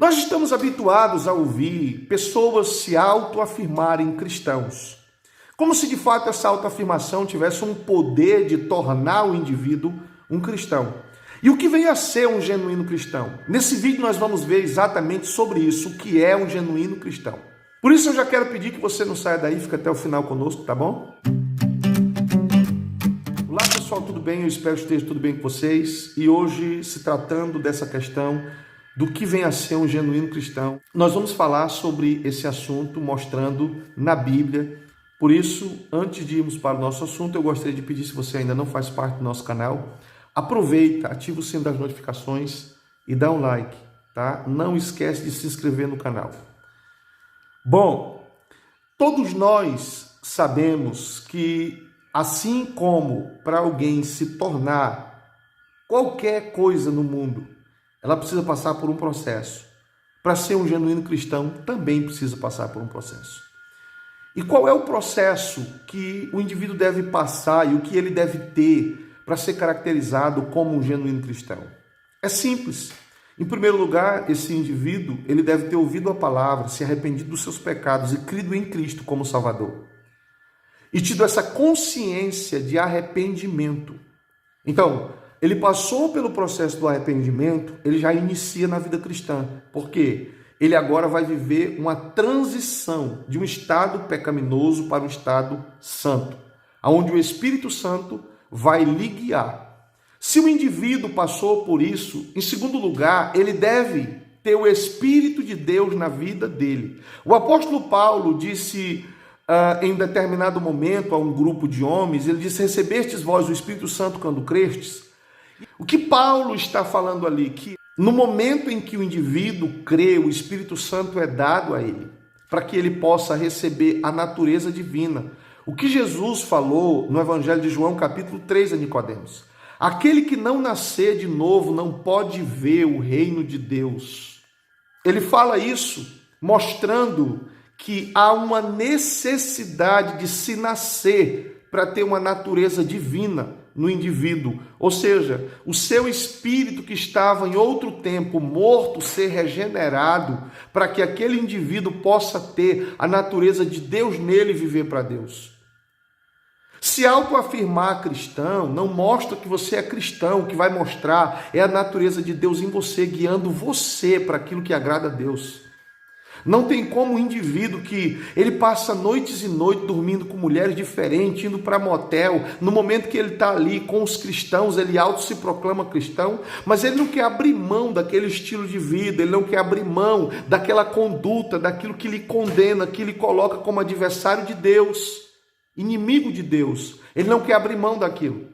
Nós estamos habituados a ouvir pessoas se autoafirmarem cristãos, como se de fato essa autoafirmação tivesse um poder de tornar o indivíduo um cristão. E o que vem a ser um genuíno cristão? Nesse vídeo nós vamos ver exatamente sobre isso, o que é um genuíno cristão. Por isso eu já quero pedir que você não saia daí, fica até o final conosco, tá bom? Olá pessoal, tudo bem? Eu espero que esteja tudo bem com vocês. E hoje, se tratando dessa questão do que vem a ser um genuíno cristão, nós vamos falar sobre esse assunto mostrando na Bíblia. Por isso, antes de irmos para o nosso assunto, eu gostaria de pedir, se você ainda não faz parte do nosso canal, aproveita, ativa o sino das notificações e dá um like, tá? Não esquece de se inscrever no canal. Bom, todos nós sabemos que, assim como para alguém se tornar qualquer coisa no mundo, ela precisa passar por um processo. Para ser um genuíno cristão, também precisa passar por um processo. E qual é o processo que o indivíduo deve passar e o que ele deve ter para ser caracterizado como um genuíno cristão? É simples. Em primeiro lugar, esse indivíduo ele deve ter ouvido a palavra, se arrependido dos seus pecados e crido em Cristo como Salvador. E tido essa consciência de arrependimento. Então, ele passou pelo processo do arrependimento, ele já inicia na vida cristã. Por quê? Ele agora vai viver uma transição de um estado pecaminoso para um estado santo, onde o Espírito Santo vai lhe guiar. Se o indivíduo passou por isso, em segundo lugar, ele deve ter o Espírito de Deus na vida dele. O apóstolo Paulo disse em determinado momento a um grupo de homens, ele disse: recebestes vós o Espírito Santo quando crestes? O que Paulo está falando ali? Que no momento em que o indivíduo crê, o Espírito Santo é dado a ele, para que ele possa receber a natureza divina. O que Jesus falou no Evangelho de João, capítulo 3, a Nicodemos: aquele que não nascer de novo não pode ver o reino de Deus. Ele fala isso mostrando que há uma necessidade de se nascer para ter uma natureza divina no indivíduo, ou seja, o seu espírito que estava em outro tempo morto ser regenerado para que aquele indivíduo possa ter a natureza de Deus nele e viver para Deus. Se autoafirmar cristão não mostra que você é cristão, o que vai mostrar é a natureza de Deus em você, guiando você para aquilo que agrada a Deus. Não tem como um indivíduo que ele passa noites e noites dormindo com mulheres diferentes, indo para motel, no momento que ele está ali com os cristãos, ele auto se proclama cristão, mas ele não quer abrir mão daquele estilo de vida, ele não quer abrir mão daquela conduta, daquilo que lhe condena, que lhe coloca como adversário de Deus, inimigo de Deus. Ele não quer abrir mão daquilo.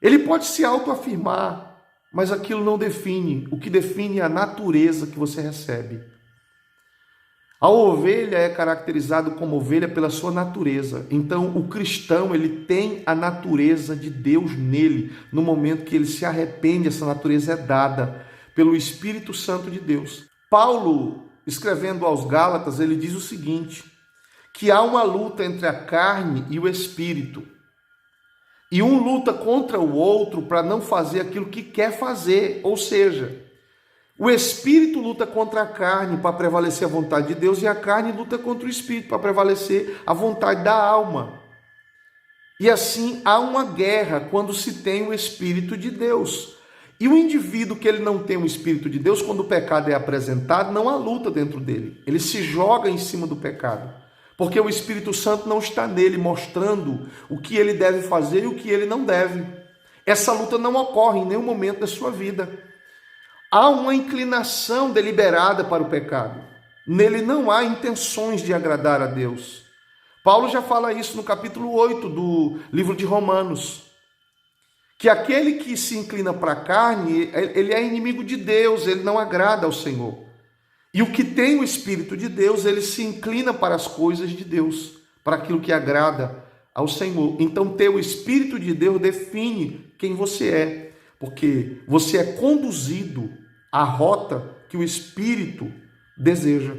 Ele pode se autoafirmar, mas aquilo não define. O que define é a natureza que você recebe. A ovelha é caracterizada como ovelha pela sua natureza. Então, o cristão, ele tem a natureza de Deus nele. No momento que ele se arrepende, essa natureza é dada pelo Espírito Santo de Deus. Paulo, escrevendo aos Gálatas, ele diz o seguinte, que há uma luta entre a carne e o Espírito. E um luta contra o outro para não fazer aquilo que quer fazer, ou seja, o Espírito luta contra a carne para prevalecer a vontade de Deus e a carne luta contra o Espírito para prevalecer a vontade da alma. E assim há uma guerra quando se tem o Espírito de Deus. E o indivíduo que ele não tem o Espírito de Deus, quando o pecado é apresentado, não há luta dentro dele. Ele se joga em cima do pecado, porque o Espírito Santo não está nele mostrando o que ele deve fazer e o que ele não deve. Essa luta não ocorre em nenhum momento da sua vida. Há uma inclinação deliberada para o pecado. Nele não há intenções de agradar a Deus. Paulo já fala isso no capítulo 8 do livro de Romanos. Que aquele que se inclina para a carne, ele é inimigo de Deus, ele não agrada ao Senhor. E o que tem o Espírito de Deus, ele se inclina para as coisas de Deus, para aquilo que agrada ao Senhor. Então, ter o Espírito de Deus define quem você é, porque você é conduzido à rota que o Espírito deseja.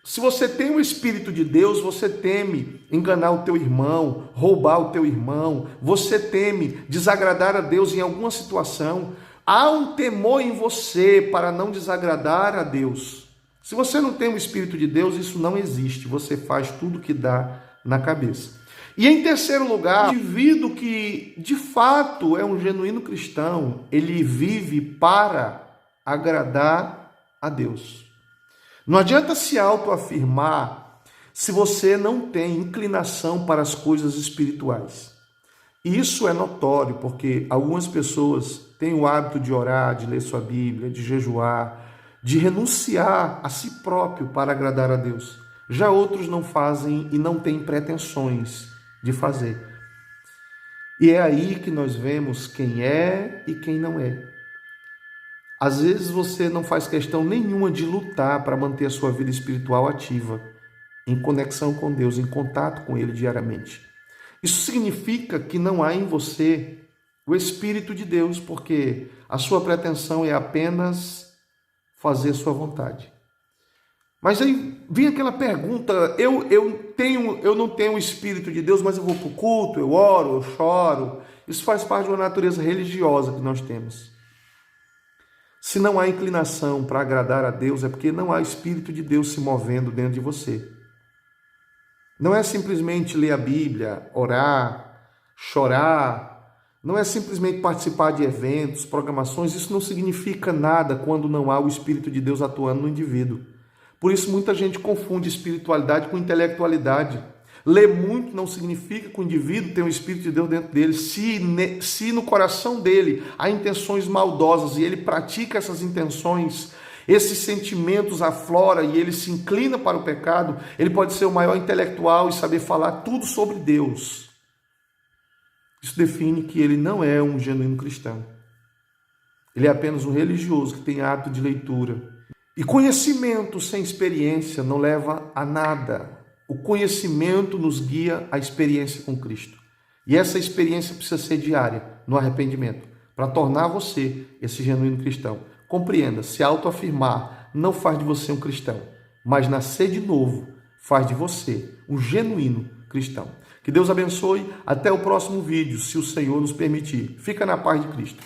Se você tem o Espírito de Deus, você teme enganar o teu irmão, roubar o teu irmão, você teme desagradar a Deus em alguma situação. há um temor em você para não desagradar a Deus. Se você não tem o Espírito de Deus, isso não existe. Você faz tudo que dá na cabeça. E em terceiro lugar, o indivíduo que de fato é um genuíno cristão, ele vive para agradar a Deus. Não adianta se autoafirmar se você não tem inclinação para as coisas espirituais. Isso é notório, porque algumas pessoas têm o hábito de orar, de ler sua Bíblia, de jejuar, de renunciar a si próprio para agradar a Deus. Já outros não fazem e não têm pretensões de fazer. E é aí que nós vemos quem é e quem não é. Às vezes você não faz questão nenhuma de lutar para manter a sua vida espiritual ativa, em conexão com Deus, em contato com Ele diariamente. Isso significa que não há em você o Espírito de Deus, porque a sua pretensão é apenas fazer a sua vontade. Mas aí vem aquela pergunta, eu não tenho o Espírito de Deus, mas eu vou para o culto, eu oro, eu choro. Isso faz parte de uma natureza religiosa que nós temos. Se não há inclinação para agradar a Deus, é porque não há Espírito de Deus se movendo dentro de você. Não é simplesmente ler a Bíblia, orar, chorar, não é simplesmente participar de eventos, programações, isso não significa nada quando não há o Espírito de Deus atuando no indivíduo. Por isso muita gente confunde espiritualidade com intelectualidade. Ler muito não significa que o indivíduo tem o Espírito de Deus dentro dele. Se no coração dele há intenções maldosas e ele pratica essas intenções, esses sentimentos aflora e ele se inclina para o pecado, ele pode ser o maior intelectual e saber falar tudo sobre Deus. Isso define que ele não é um genuíno cristão. Ele é apenas um religioso que tem hábito de leitura. E conhecimento sem experiência não leva a nada. O conhecimento nos guia à experiência com Cristo. E essa experiência precisa ser diária, no arrependimento, para tornar você esse genuíno cristão. Compreenda, se autoafirmar não faz de você um cristão, mas nascer de novo faz de você um genuíno cristão. Que Deus abençoe. Até o próximo vídeo, se o Senhor nos permitir. Fica na paz de Cristo.